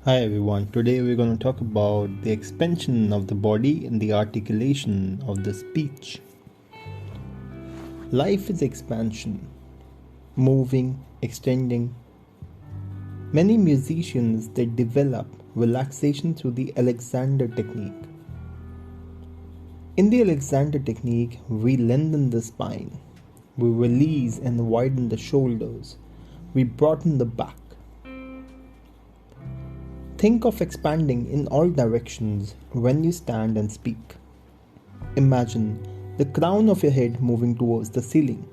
Hi everyone, today we're going to talk about the expansion of the body and the articulation of the speech. Life is expansion, moving, extending. Many musicians they develop relaxation through the Alexander technique. In the Alexander technique, we lengthen the spine, we release and widen the shoulders, we broaden the back. Think of expanding in all directions when you stand and speak. Imagine the crown of your head moving towards the ceiling,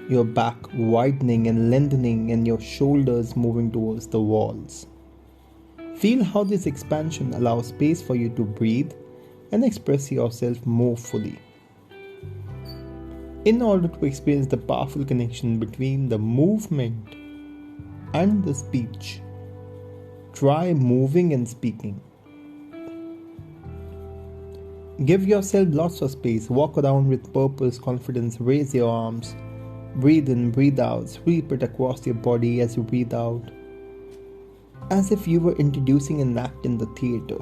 your back widening and lengthening, and your shoulders moving towards the walls. Feel how this expansion allows space for you to breathe and express yourself more fully. In order to experience the powerful connection between the movement and the speech, try moving and speaking. Give yourself lots of space. Walk around with purpose, confidence. Raise your arms. Breathe in, breathe out. Sweep it across your body as you breathe out. As if you were introducing an act in the theater.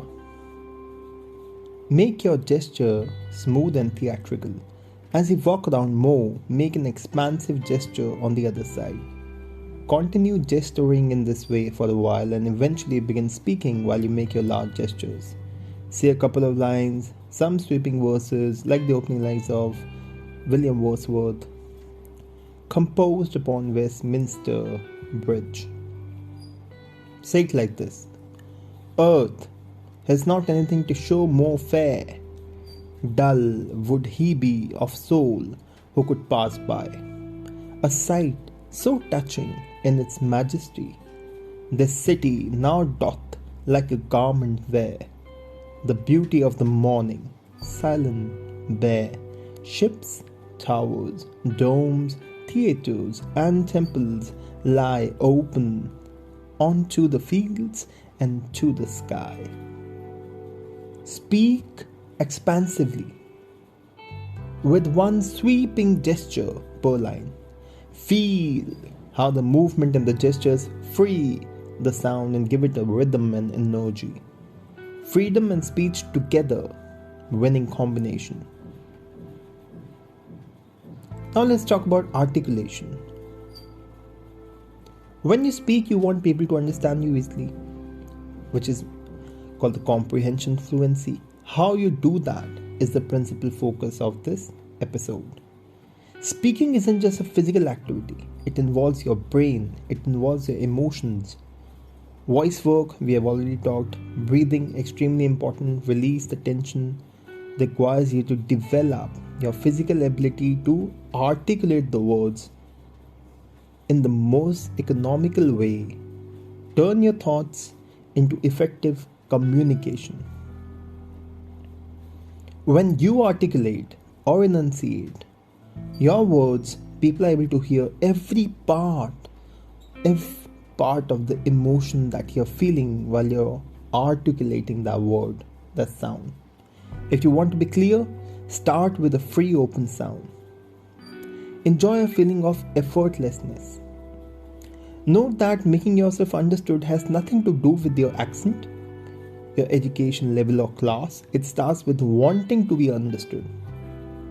Make your gesture smooth and theatrical. As you walk around more, make an expansive gesture on the other side. Continue gesturing in this way for a while and eventually begin speaking while you make your large gestures. Say a couple of lines, some sweeping verses like the opening lines of William Wordsworth, composed upon Westminster Bridge. Say it like this: Earth has not anything to show more fair. Dull would he be of soul who could pass by. A sight so touching in its majesty, this city now doth like a garment wear the beauty of the morning, silent, bare. Ships, towers, domes, theatres, and temples lie open onto the fields and to the sky. Speak expansively with one sweeping gesture per line. Feel how the movement and the gestures free the sound and give it a rhythm and energy. Freedom and speech together, winning combination. Now let's talk about articulation. When you speak, you want people to understand you easily, which is called the comprehension fluency. How you do that is the principal focus of this episode. Speaking isn't just a physical activity. It involves your brain. It involves your emotions. Voice work, we have already talked. Breathing, extremely important. Release the tension. Requires you to develop your physical ability to articulate the words in the most economical way. Turn your thoughts into effective communication. When you articulate or enunciate your words, people are able to hear every part of the emotion that you're feeling while you're articulating that word, that sound. If you want to be clear, start with a free open sound. Enjoy a feeling of effortlessness. Note that making yourself understood has nothing to do with your accent, your education level or class. It starts with wanting to be understood.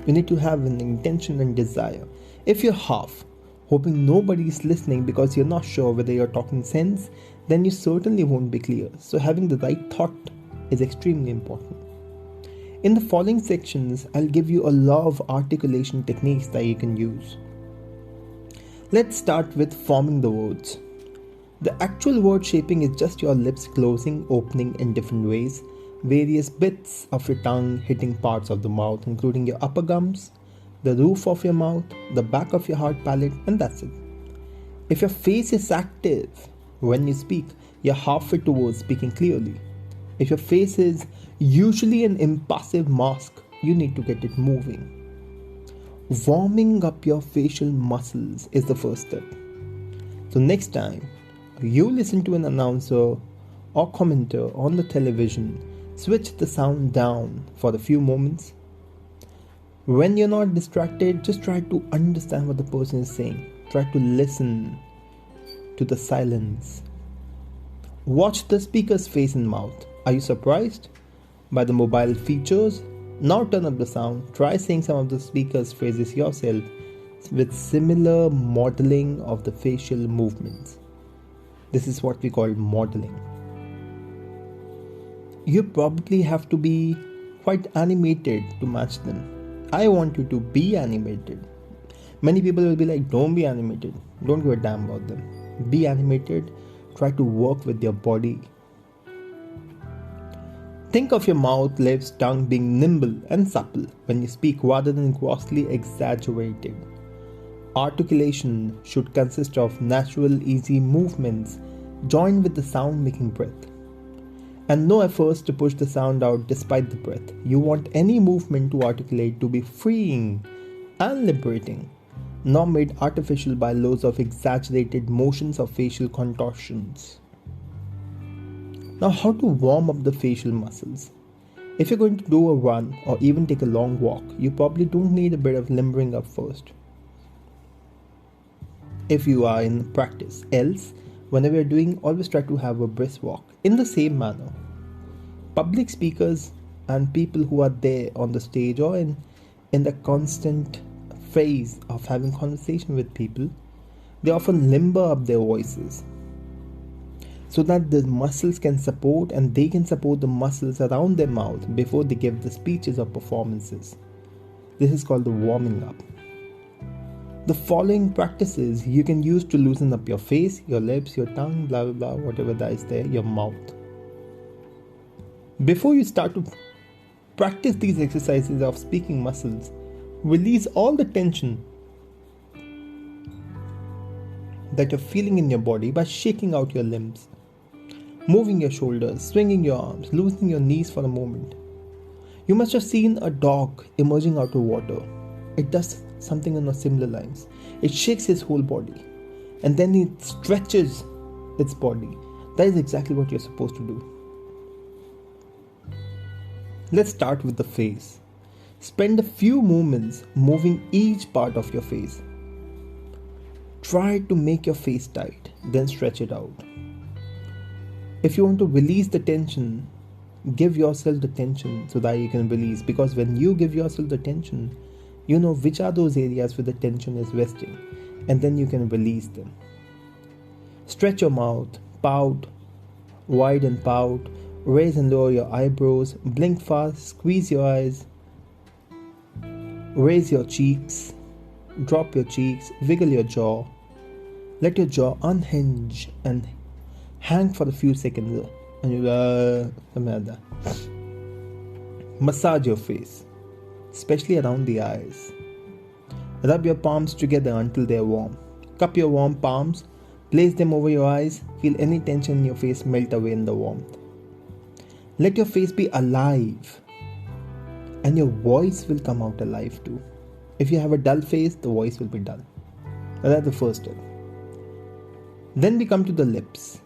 You need to have an intention and desire. If you're half, hoping nobody is listening because you're not sure whether you're talking sense, then you certainly won't be clear. So having the right thought is extremely important. In the following sections, I'll give you a lot of articulation techniques that you can use. Let's start with forming the words. The actual word shaping is just your lips closing, opening in different ways. Various bits of your tongue hitting parts of the mouth, including your upper gums, the roof of your mouth, the back of your hard palate, and that's it. If your face is active when you speak, you're halfway towards speaking clearly. If your face is usually an impassive mask, you need to get it moving. Warming up your facial muscles is the first step. So next time you listen to an announcer or commenter on the television, switch the sound down for a few moments. When you're not distracted, just try to understand what the person is saying. Try to listen to the silence. Watch the speaker's face and mouth. Are you surprised by the mobile features? Now turn up the sound. Try saying some of the speaker's phrases yourself with similar modeling of the facial movements. This is what we call modeling. You probably have to be quite animated to match them. I want you to be animated. Many people will be like, don't be animated. Don't give a damn about them. Be animated. Try to work with your body. Think of your mouth, lips, tongue being nimble and supple when you speak rather than grossly exaggerated. Articulation should consist of natural, easy movements joined with the sound-making breath. And no efforts to push the sound out despite the breath. You want any movement to articulate to be freeing and liberating, not made artificial by loads of exaggerated motions or facial contortions. Now, how to warm up the facial muscles? If you're going to do a run or even take a long walk, you probably don't need a bit of limbering up first. If you are in practice, else, whenever you're doing, always try to have a brisk walk. In the same manner, public speakers and people who are there on the stage or in the constant phase of having conversation with people, they often limber up their voices so that the muscles can support and they can support the muscles around their mouth before they give the speeches or performances. This is called the warming up. The following practices you can use to loosen up your face, your lips, your tongue, blah blah blah, whatever that is there, your mouth. Before you start to practice these exercises of speaking muscles, release all the tension that you're feeling in your body by shaking out your limbs, moving your shoulders, swinging your arms, loosening your knees for a moment. You must have seen a dog emerging out of water. It does something on similar lines. It shakes its whole body and then it stretches its body. That is exactly what you're supposed to do. Let's start with the face. Spend a few moments moving each part of your face. Try to make your face tight, then stretch it out. If you want to release the tension, give yourself the tension so that you can release. Because when you give yourself the tension, you know which are those areas where the tension is resting, and then you can release them. Stretch your mouth, pout, wide and pout, raise and lower your eyebrows, blink fast, squeeze your eyes, raise your cheeks, drop your cheeks, wiggle your jaw. Let your jaw unhinge and hang for a few seconds. And you something like that. Massage your face, especially around the eyes. Rub your palms together until they are warm. Cup your warm palms, place them over your eyes, feel any tension in your face melt away in the warmth. Let your face be alive, and your voice will come out alive too. If you have a dull face, the voice will be dull. That's the first step. Then we come to the lips.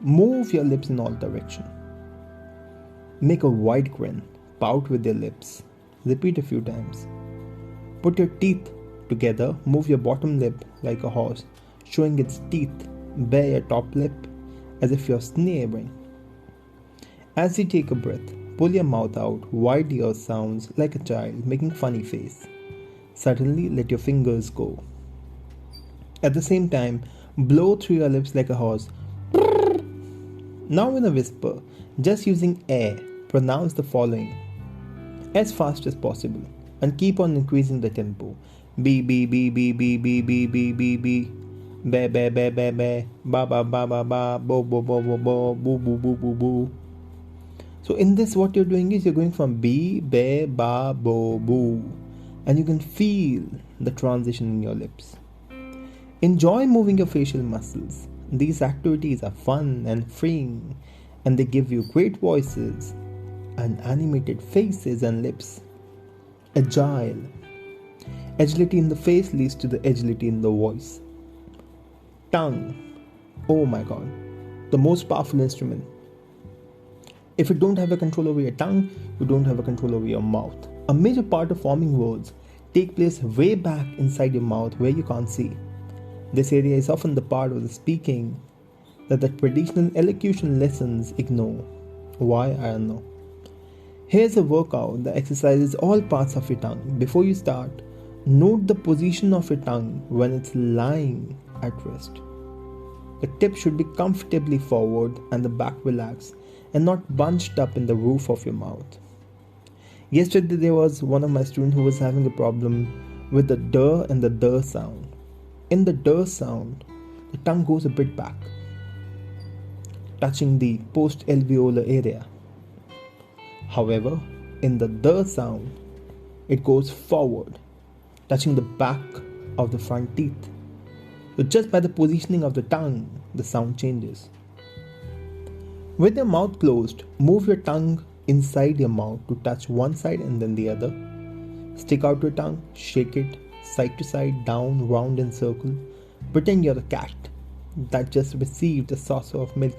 Move your lips in all directions. Make a wide grin. Pout with your lips. Repeat a few times. Put your teeth together. Move your bottom lip like a horse, showing its teeth. Bare your top lip as if you're sneering. As you take a breath, pull your mouth out. Wide your sounds like a child, making funny face. Suddenly, let your fingers go. At the same time, blow through your lips like a horse. Now in a whisper, just using air, pronounce the following as fast as possible and keep on increasing the tempo. B B B B B B B B B B ba ba ba ba ba ba ba ba ba ba bo bo bo bo bo boo boo boo boo boo. So in this, what you're doing is you're going from B, ba, ba, bo, boo, and you can feel the transition in your lips. Enjoy moving your facial muscles. These activities are fun and freeing, and they give you great voices and animated faces and lips. Agile. Agility in the face leads to the agility in the voice. Tongue. Oh my god. The most powerful instrument. If you don't have a control over your tongue, you don't have a control over your mouth. A major part of forming words take place way back inside your mouth where you can't see. This area is often the part of the speaking that the traditional elocution lessons ignore. Why? I don't know. Here's a workout that exercises all parts of your tongue. Before you start, note the position of your tongue when it's lying at rest. The tip should be comfortably forward and the back relaxed and not bunched up in the roof of your mouth. Yesterday there was one of my students who was having a problem with the D and the D sound. In the D sound, the tongue goes a bit back, touching the post-alveolar area. However, in the D sound, it goes forward, touching the back of the front teeth. So just by the positioning of the tongue, the sound changes. With your mouth closed, move your tongue inside your mouth to touch one side and then the other. Stick out your tongue, shake it side to side, down, round and circle. Pretend you're a cat that just received a saucer of milk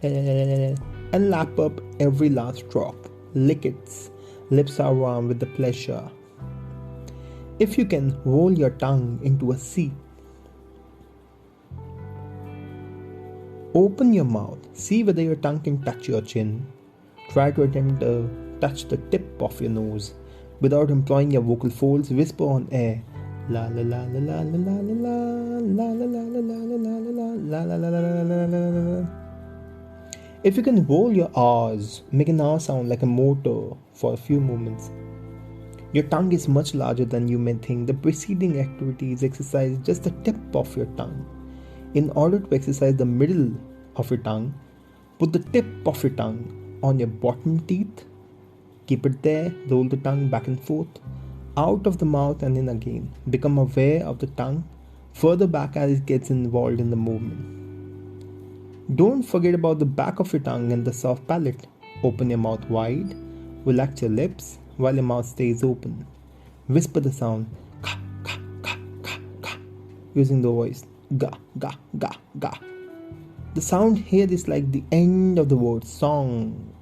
and lap up every last drop. Lick its lips around with the pleasure. If you can, roll your tongue into a C. Open your mouth. See whether your tongue can touch your chin. Try to attempt to touch the tip of your nose. Without employing your vocal folds, whisper on air. La la la la la la la la la la la la la la la la la la. If you can roll your R's, make an R sound like a motor for a few moments. Your tongue is much larger than you may think. The preceding activities exercise just the tip of your tongue. In order to exercise the middle of your tongue, put the tip of your tongue on your bottom teeth. Keep it there, roll the tongue back and forth, out of the mouth and in again. Become aware of the tongue further back as it gets involved in the movement. Don't forget about the back of your tongue and the soft palate. Open your mouth wide, relax your lips while your mouth stays open. Whisper the sound ka ka ka ka ka using the voice ga ga ga ga. The sound here is like the end of the word song.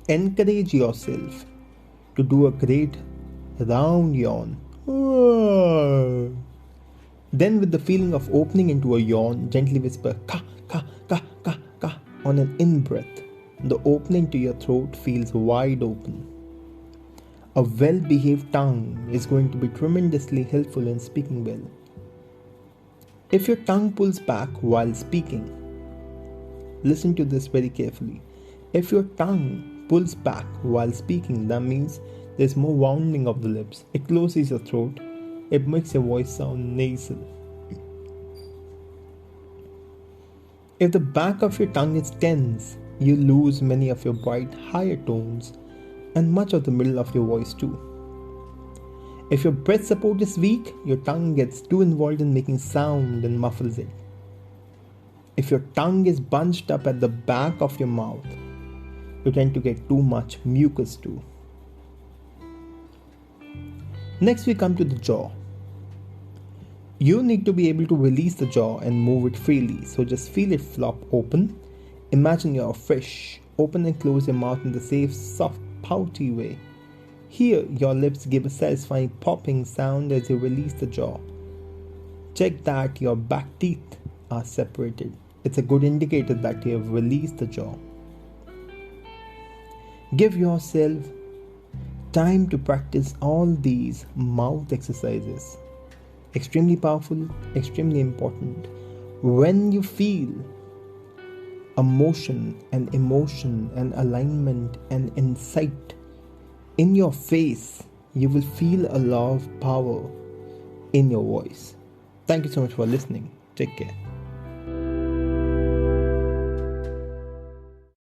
Encourage yourself to do a great round yawn. Then with the feeling of opening into a yawn, gently whisper ka ka ka ka ka on an in-breath. The opening to your throat feels wide open. A well-behaved tongue is going to be tremendously helpful in speaking well. If your tongue pulls back while speaking, listen to this very carefully. If your tongue pulls back while speaking, that means there's more rounding of the lips. It closes your throat. It makes your voice sound nasal. If the back of your tongue is tense, you lose many of your bright higher tones and much of the middle of your voice too. If your breath support is weak, your tongue gets too involved in making sound and muffles it. If your tongue is bunched up at the back of your mouth, you tend to get too much mucus too. Next we come to the jaw. You need to be able to release the jaw and move it freely, so just feel it flop open. Imagine you're a fish. Open and close your mouth in the safe, soft, pouty way. Here, your lips give a satisfying popping sound as you release the jaw. Check that your back teeth are separated. It's a good indicator that you have released the jaw. Give yourself time to practice all these mouth exercises. Extremely powerful, extremely important. When you feel a motion and emotion and alignment and insight in your face, you will feel a lot of power in your voice. Thank you so much for listening. Take care.